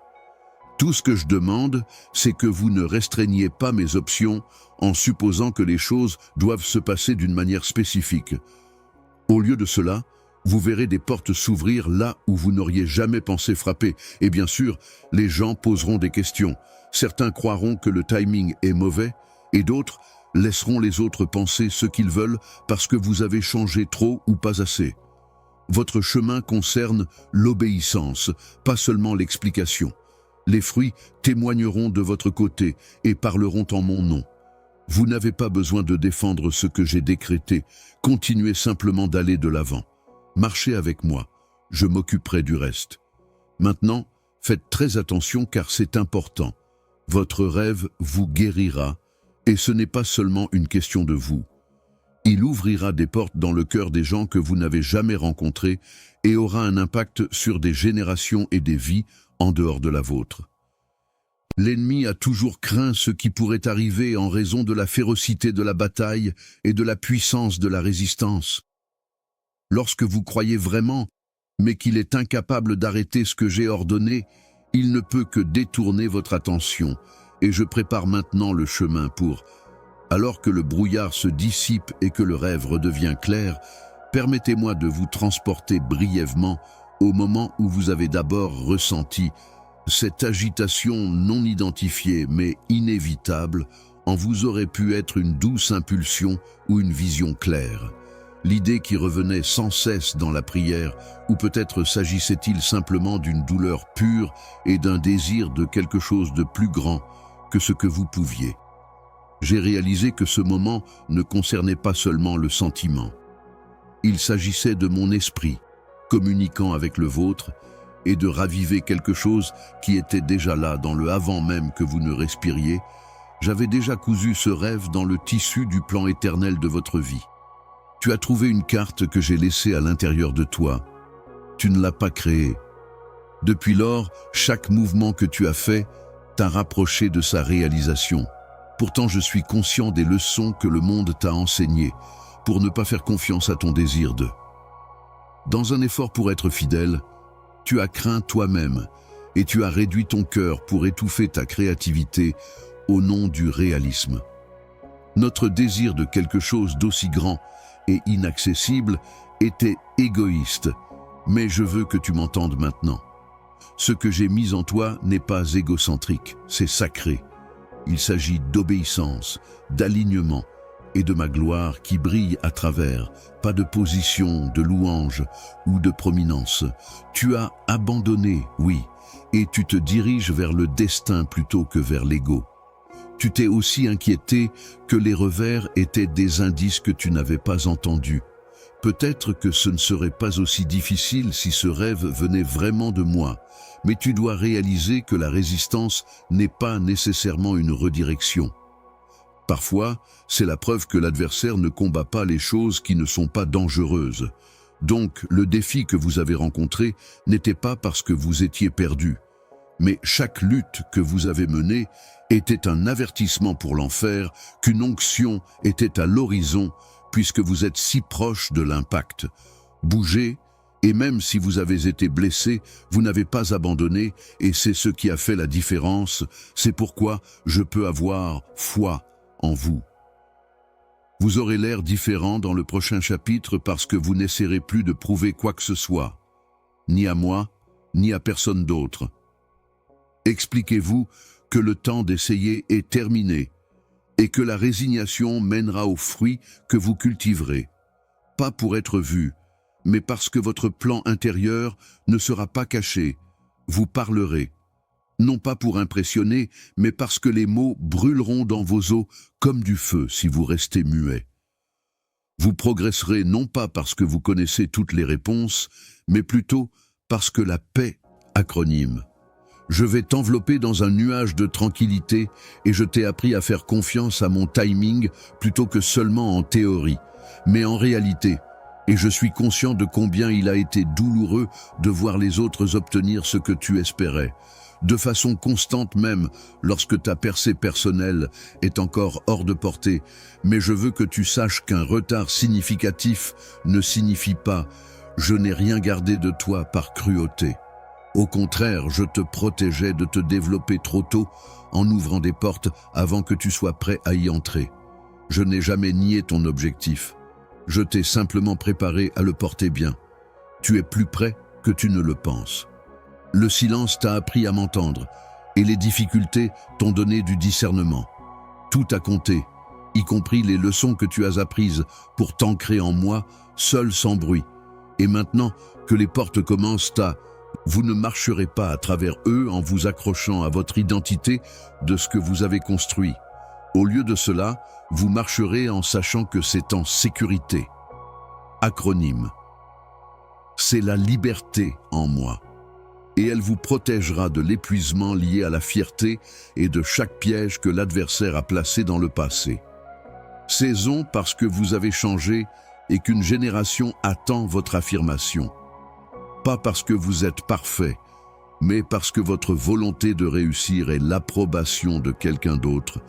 Tout ce que je demande, c'est que vous ne restreigniez pas mes options en supposant que les choses doivent se passer d'une manière spécifique. Au lieu de cela, vous verrez des portes s'ouvrir là où vous n'auriez jamais pensé frapper. Et bien sûr, les gens poseront des questions. Certains croiront que le timing est mauvais et d'autres laisseront les autres penser ce qu'ils veulent parce que vous avez changé trop ou pas assez. Votre chemin concerne l'obéissance, pas seulement l'explication. Les fruits témoigneront de votre côté et parleront en mon nom. Vous n'avez pas besoin de défendre ce que j'ai décrété. Continuez simplement d'aller de l'avant. Marchez avec moi. Je m'occuperai du reste. Maintenant, faites très attention car c'est important. Votre rêve vous guérira et ce n'est pas seulement une question de vous. Il ouvrira des portes dans le cœur des gens que vous n'avez jamais rencontrés et aura un impact sur des générations et des vies en dehors de la vôtre. L'ennemi a toujours craint ce qui pourrait arriver en raison de la férocité de la bataille et de la puissance de la résistance. Lorsque vous croyez vraiment, mais qu'il est incapable d'arrêter ce que j'ai ordonné, il ne peut que détourner votre attention, et je prépare maintenant le chemin pour... Alors que le brouillard se dissipe et que le rêve redevient clair, permettez-moi de vous transporter brièvement au moment où vous avez d'abord ressenti cette agitation non identifiée mais inévitable en vous aurait pu être une douce impulsion ou une vision claire. L'idée qui revenait sans cesse dans la prière, ou peut-être s'agissait-il simplement d'une douleur pure et d'un désir de quelque chose de plus grand que ce que vous pouviez. J'ai réalisé que ce moment ne concernait pas seulement le sentiment. Il s'agissait de mon esprit, communiquant avec le vôtre, et de raviver quelque chose qui était déjà là dans le avant même que vous ne respiriez. J'avais déjà cousu ce rêve dans le tissu du plan éternel de votre vie. Tu as trouvé une carte que j'ai laissée à l'intérieur de toi. Tu ne l'as pas créée. Depuis lors, chaque mouvement que tu as fait t'a rapproché de sa réalisation. Pourtant, je suis conscient des leçons que le monde t'a enseignées pour ne pas faire confiance à ton désir de. Dans un effort pour être fidèle, tu as craint toi-même et tu as réduit ton cœur pour étouffer ta créativité au nom du réalisme. Notre désir de quelque chose d'aussi grand et inaccessible était égoïste, mais je veux que tu m'entendes maintenant. Ce que j'ai mis en toi n'est pas égocentrique, c'est sacré. Il s'agit d'obéissance, d'alignement et de ma gloire qui brille à travers, pas de position, de louange ou de prominence. Tu as abandonné, oui, et tu te diriges vers le destin plutôt que vers l'ego. Tu t'es aussi inquiété que les revers étaient des indices que tu n'avais pas entendus. Peut-être que ce ne serait pas aussi difficile si ce rêve venait vraiment de moi, mais tu dois réaliser que la résistance n'est pas nécessairement une redirection. Parfois, c'est la preuve que l'adversaire ne combat pas les choses qui ne sont pas dangereuses. Donc, le défi que vous avez rencontré n'était pas parce que vous étiez perdu, mais chaque lutte que vous avez menée était un avertissement pour l'enfer qu'une onction était à l'horizon puisque vous êtes si proche de l'impact. Bougez, et même si vous avez été blessé, vous n'avez pas abandonné, et c'est ce qui a fait la différence. C'est pourquoi je peux avoir foi en vous. Vous aurez l'air différent dans le prochain chapitre parce que vous n'essaierez plus de prouver quoi que ce soit, ni à moi, ni à personne d'autre. Expliquez-vous que le temps d'essayer est terminé et que la résignation mènera aux fruits que vous cultiverez, pas pour être vu, mais parce que votre plan intérieur ne sera pas caché, vous parlerez, non pas pour impressionner, mais parce que les mots brûleront dans vos os comme du feu si vous restez muet. Vous progresserez non pas parce que vous connaissez toutes les réponses, mais plutôt parce que la paix, acronyme. Je vais t'envelopper dans un nuage de tranquillité et je t'ai appris à faire confiance à mon timing plutôt que seulement en théorie, mais en réalité. Et je suis conscient de combien il a été douloureux de voir les autres obtenir ce que tu espérais, de façon constante même lorsque ta percée personnelle est encore hors de portée. Mais je veux que tu saches qu'un retard significatif ne signifie pas « je n'ai rien gardé de toi par cruauté ». Au contraire, je te protégeais de te développer trop tôt en ouvrant des portes avant que tu sois prêt à y entrer. Je n'ai jamais nié ton objectif. Je t'ai simplement préparé à le porter bien. Tu es plus prêt que tu ne le penses. Le silence t'a appris à m'entendre et les difficultés t'ont donné du discernement. Tout a compté, y compris les leçons que tu as apprises pour t'ancrer en moi, seul sans bruit. Et maintenant que les portes commencent à... Vous ne marcherez pas à travers eux en vous accrochant à votre identité de ce que vous avez construit. Au lieu de cela, vous marcherez en sachant que c'est en sécurité. Acronyme. C'est la liberté en moi. Et elle vous protégera de l'épuisement lié à la fierté et de chaque piège que l'adversaire a placé dans le passé. Saison parce que vous avez changé et qu'une génération attend votre affirmation. Pas parce que vous êtes parfait, mais parce que votre volonté de réussir est l'approbation de quelqu'un d'autre,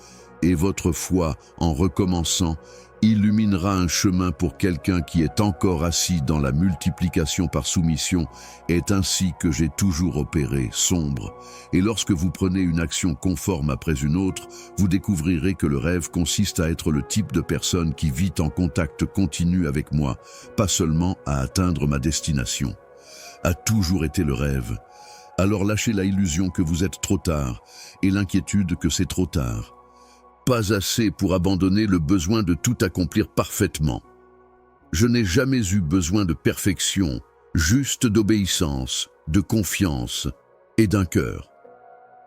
et votre foi, en recommençant, illuminera un chemin pour quelqu'un qui est encore assis dans la multiplication par soumission, est ainsi que j'ai toujours opéré, sombre. Et lorsque vous prenez une action conforme après une autre, vous découvrirez que le rêve consiste à être le type de personne qui vit en contact continu avec moi, pas seulement à atteindre ma destination. A toujours été le rêve. Alors lâchez la illusion que vous êtes trop tard et l'inquiétude que c'est trop tard. Pas assez pour abandonner le besoin de tout accomplir parfaitement. Je n'ai jamais eu besoin de perfection, juste d'obéissance, de confiance et d'un cœur.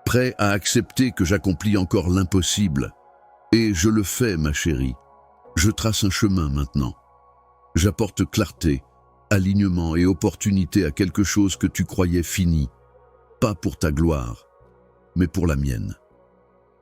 Prêt à accepter que j'accomplis encore l'impossible. Et je le fais, ma chérie. Je trace un chemin maintenant. J'apporte clarté, alignement et opportunité à quelque chose que tu croyais fini. Pas pour ta gloire, mais pour la mienne.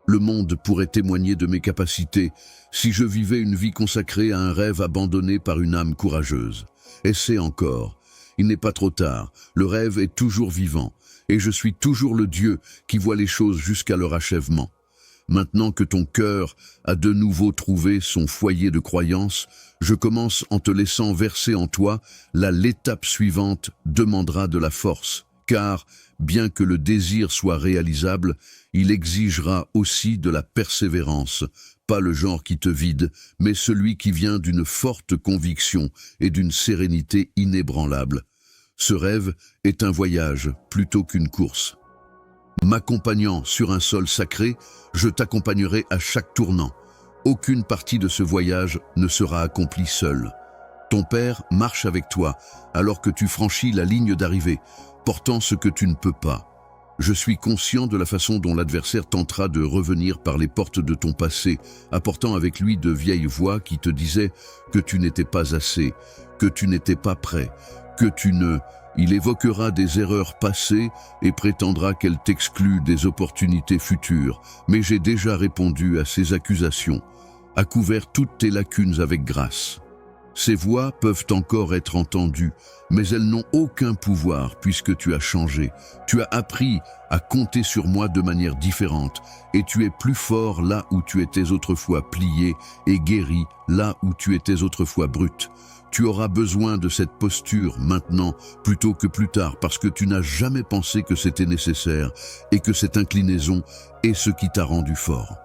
Le monde pourrait témoigner de mes capacités si je vivais une vie consacrée à un rêve abandonné par une âme courageuse. Essaie encore. Il n'est pas trop tard. Le rêve est toujours vivant et je suis toujours le Dieu qui voit les choses jusqu'à leur achèvement. Maintenant que ton cœur a de nouveau trouvé son foyer de croyance, je commence en te laissant verser en toi. L'étape suivante demandera de la force, car, bien que le désir soit réalisable, il exigera aussi de la persévérance, pas le genre qui te vide, mais celui qui vient d'une forte conviction et d'une sérénité inébranlable. Ce rêve est un voyage plutôt qu'une course. M'accompagnant sur un sol sacré, je t'accompagnerai à chaque tournant. Aucune partie de ce voyage ne sera accomplie seule. Ton Père marche avec toi alors que tu franchis la ligne d'arrivée, portant ce que tu ne peux pas. Je suis conscient de la façon dont l'adversaire tentera de revenir par les portes de ton passé, apportant avec lui de vieilles voix qui te disaient que tu n'étais pas assez, que tu n'étais pas prêt, que tu ne... Il évoquera des erreurs passées et prétendra qu'elles t'excluent des opportunités futures, mais j'ai déjà répondu à ces accusations, a couvert toutes tes lacunes avec grâce. Ces voix peuvent encore être entendues, mais elles n'ont aucun pouvoir puisque tu as changé. Tu as appris à compter sur moi de manière différente et tu es plus fort là où tu étais autrefois plié et guéri là où tu étais autrefois brut. Tu auras besoin de cette posture maintenant plutôt que plus tard parce que tu n'as jamais pensé que c'était nécessaire et que cette inclinaison est ce qui t'a rendu fort.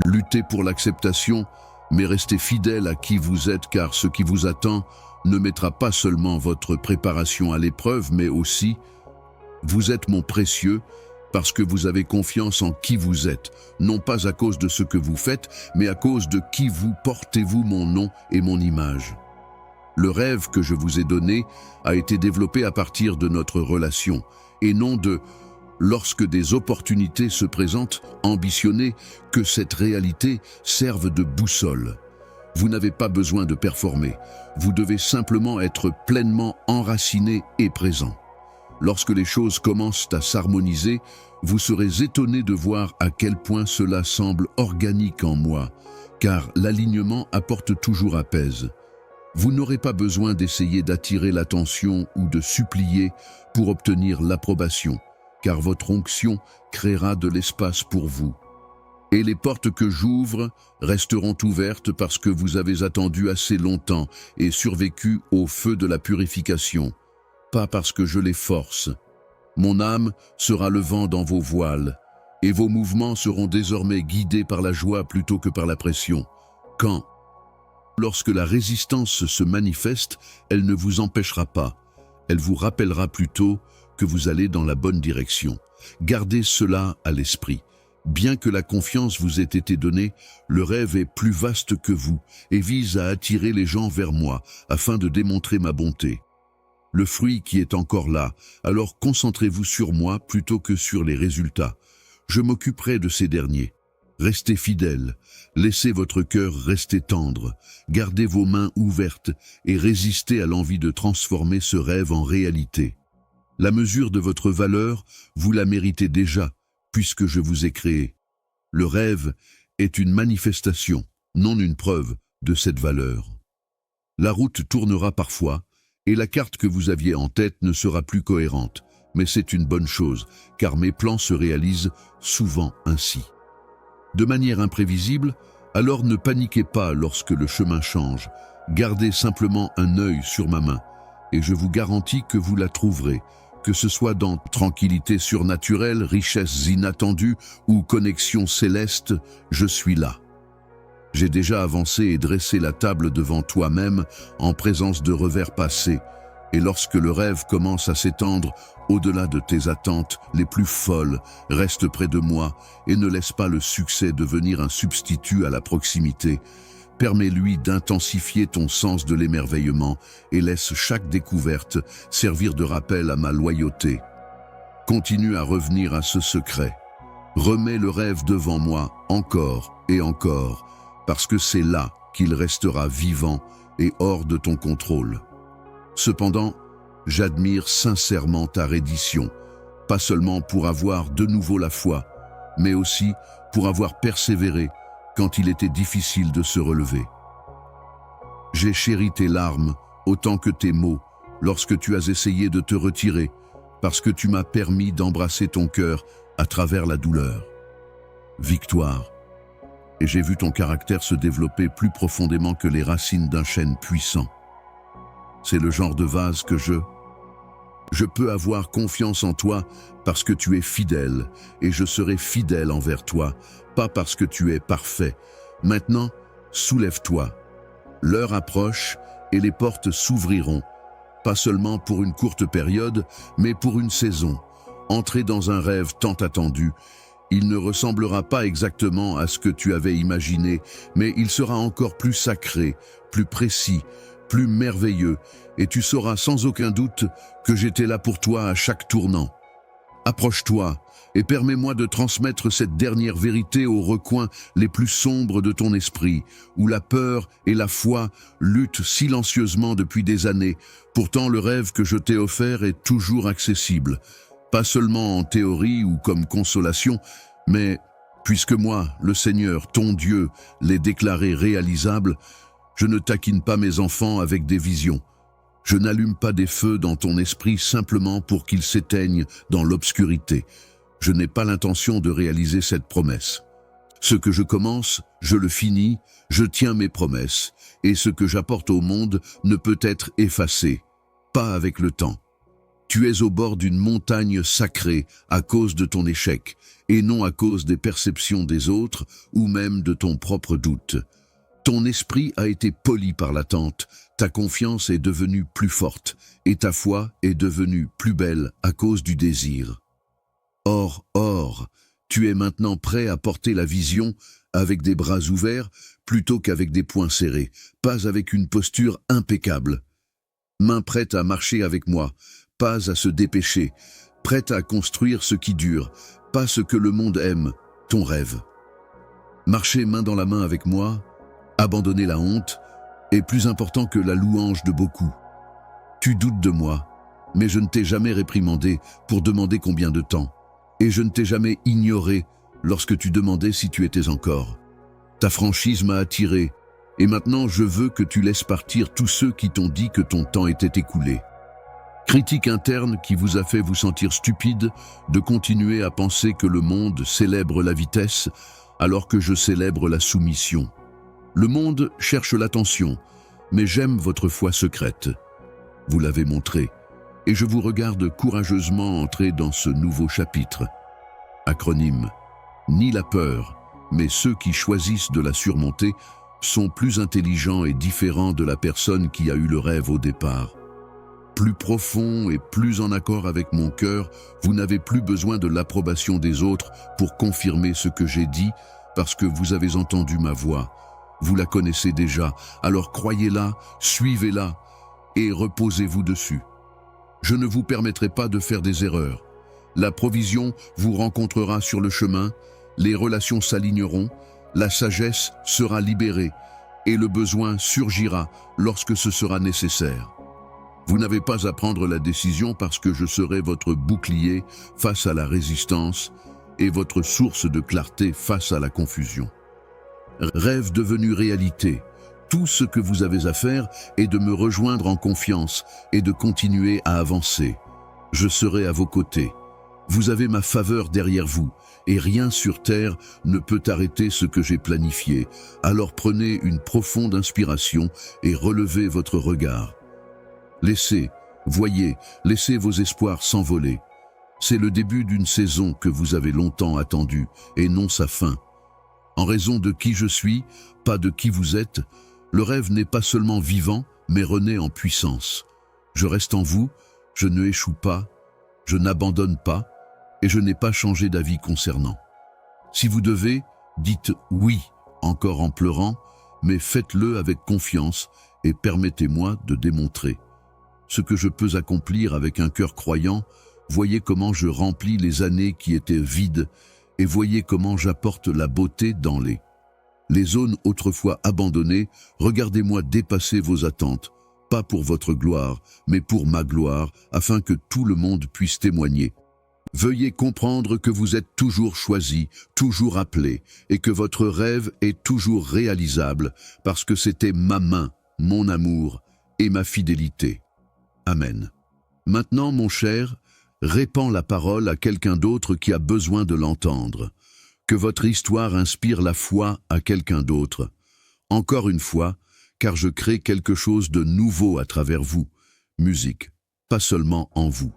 Luttez pour l'acceptation, mais restez fidèle à qui vous êtes car ce qui vous attend ne mettra pas seulement votre préparation à l'épreuve, mais aussi vous êtes mon précieux parce que vous avez confiance en qui vous êtes, non pas à cause de ce que vous faites, mais à cause de qui vous portez-vous mon nom et mon image. Le rêve que je vous ai donné a été développé à partir de notre relation et non de lorsque des opportunités se présentent, ambitionnez que cette réalité serve de boussole. Vous n'avez pas besoin de performer, vous devez simplement être pleinement enraciné et présent. Lorsque les choses commencent à s'harmoniser, vous serez étonné de voir à quel point cela semble organique en moi, car l'alignement apporte toujours apaise. Vous n'aurez pas besoin d'essayer d'attirer l'attention ou de supplier pour obtenir l'approbation, car votre onction créera de l'espace pour vous. Et les portes que j'ouvre resteront ouvertes parce que vous avez attendu assez longtemps et survécu au feu de la purification, pas parce que je les force. Mon âme sera le vent dans vos voiles, et vos mouvements seront désormais guidés par la joie plutôt que par la pression. Quand, lorsque la résistance se manifeste, elle ne vous empêchera pas. Elle vous rappellera plutôt que vous allez dans la bonne direction. Gardez cela à l'esprit. Bien que la confiance vous ait été donnée, le rêve est plus vaste que vous et vise à attirer les gens vers moi afin de démontrer ma bonté. Le fruit qui est encore là, alors concentrez-vous sur moi plutôt que sur les résultats. Je m'occuperai de ces derniers. Restez fidèles, laissez votre cœur rester tendre, gardez vos mains ouvertes et résistez à l'envie de transformer ce rêve en réalité. La mesure de votre valeur, vous la méritez déjà, puisque je vous ai créé. Le rêve est une manifestation, non une preuve, de cette valeur. La route tournera parfois, et la carte que vous aviez en tête ne sera plus cohérente, mais c'est une bonne chose, car mes plans se réalisent souvent ainsi. De manière imprévisible, alors ne paniquez pas lorsque le chemin change, gardez simplement un œil sur ma main, et je vous garantis que vous la trouverez, que ce soit dans tranquillité surnaturelle, richesses inattendues ou connexion céleste, je suis là. J'ai déjà avancé et dressé la table devant toi-même en présence de revers passés, et lorsque le rêve commence à s'étendre au-delà de tes attentes les plus folles, reste près de moi et ne laisse pas le succès devenir un substitut à la proximité. Permets-lui d'intensifier ton sens de l'émerveillement et laisse chaque découverte servir de rappel à ma loyauté. Continue à revenir à ce secret. Remets le rêve devant moi encore et encore, parce que c'est là qu'il restera vivant et hors de ton contrôle. Cependant, j'admire sincèrement ta reddition, pas seulement pour avoir de nouveau la foi, mais aussi pour avoir persévéré quand il était difficile de se relever. J'ai chéri tes larmes autant que tes mots lorsque tu as essayé de te retirer, parce que tu m'as permis d'embrasser ton cœur à travers la douleur. Victoire. Et j'ai vu ton caractère se développer plus profondément que les racines d'un chêne puissant. C'est le genre de vase que je peux avoir confiance en toi parce que tu es fidèle, et je serai fidèle envers toi, pas parce que tu es parfait. Maintenant, soulève-toi. L'heure approche et les portes s'ouvriront, pas seulement pour une courte période, mais pour une saison. Entrez dans un rêve tant attendu. Il ne ressemblera pas exactement à ce que tu avais imaginé, mais il sera encore plus sacré, plus précis, plus merveilleux, et tu sauras sans aucun doute que j'étais là pour toi à chaque tournant. Approche-toi et permets-moi de transmettre cette dernière vérité aux recoins les plus sombres de ton esprit, où la peur et la foi luttent silencieusement depuis des années. Pourtant, le rêve que je t'ai offert est toujours accessible, pas seulement en théorie ou comme consolation, mais puisque moi, le Seigneur, ton Dieu, l'ai déclaré réalisable, je ne taquine pas mes enfants avec des visions. Je n'allume pas des feux dans ton esprit simplement pour qu'ils s'éteignent dans l'obscurité. Je n'ai pas l'intention de réaliser cette promesse. Ce que je commence, je le finis, je tiens mes promesses, et ce que j'apporte au monde ne peut être effacé, pas avec le temps. Tu es au bord d'une montagne sacrée à cause de ton échec, et non à cause des perceptions des autres ou même de ton propre doute. Ton esprit a été poli par l'attente, ta confiance est devenue plus forte, et ta foi est devenue plus belle à cause du désir. Or, tu es maintenant prêt à porter la vision avec des bras ouverts plutôt qu'avec des poings serrés, pas avec une posture impeccable. Main prête à marcher avec moi, pas à se dépêcher, prête à construire ce qui dure, pas ce que le monde aime, ton rêve. Marcher main dans la main avec moi, abandonner la honte, est plus important que la louange de beaucoup. Tu doutes de moi, mais je ne t'ai jamais réprimandé pour demander combien de temps, et je ne t'ai jamais ignoré lorsque tu demandais si tu étais encore. Ta franchise m'a attiré, et maintenant je veux que tu laisses partir tous ceux qui t'ont dit que ton temps était écoulé. Critique interne qui vous a fait vous sentir stupide de continuer à penser que le monde célèbre la vitesse alors que je célèbre la soumission. Le monde cherche l'attention, mais j'aime votre foi secrète. Vous l'avez montré, et je vous regarde courageusement entrer dans ce nouveau chapitre. Acronyme. Ni la peur, mais ceux qui choisissent de la surmonter sont plus intelligents et différents de la personne qui a eu le rêve au départ. Plus profond et plus en accord avec mon cœur, vous n'avez plus besoin de l'approbation des autres pour confirmer ce que j'ai dit, parce que vous avez entendu ma voix. Vous la connaissez déjà, alors croyez-la, suivez-la et reposez-vous dessus. Je ne vous permettrai pas de faire des erreurs. La provision vous rencontrera sur le chemin, les relations s'aligneront, la sagesse sera libérée et le besoin surgira lorsque ce sera nécessaire. Vous n'avez pas à prendre la décision parce que je serai votre bouclier face à la résistance et votre source de clarté face à la confusion. Rêve devenu réalité. Tout ce que vous avez à faire est de me rejoindre en confiance et de continuer à avancer. Je serai à vos côtés. Vous avez ma faveur derrière vous, et rien sur terre ne peut arrêter ce que j'ai planifié. Alors prenez une profonde inspiration et relevez votre regard. Laissez vos espoirs s'envoler. C'est le début d'une saison que vous avez longtemps attendue, et non sa fin. En raison de qui je suis, pas de qui vous êtes, le rêve n'est pas seulement vivant, mais renaît en puissance. Je reste en vous, je ne échoue pas, je n'abandonne pas, et je n'ai pas changé d'avis concernant. Si vous devez, dites oui, encore en pleurant, mais faites-le avec confiance et permettez-moi de démontrer. Ce que je peux accomplir avec un cœur croyant, voyez comment je remplis les années qui étaient vides et voyez comment j'apporte la beauté dans les zones autrefois abandonnées. Regardez-moi dépasser vos attentes, pas pour votre gloire, mais pour ma gloire, afin que tout le monde puisse témoigner. Veuillez comprendre que vous êtes toujours choisi, toujours appelé, et que votre rêve est toujours réalisable, parce que c'était ma main, mon amour et ma fidélité. Amen. Maintenant, mon cher, répands la parole à quelqu'un d'autre qui a besoin de l'entendre. Que votre histoire inspire la foi à quelqu'un d'autre. Encore une fois, car je crée quelque chose de nouveau à travers vous. Musique, pas seulement en vous.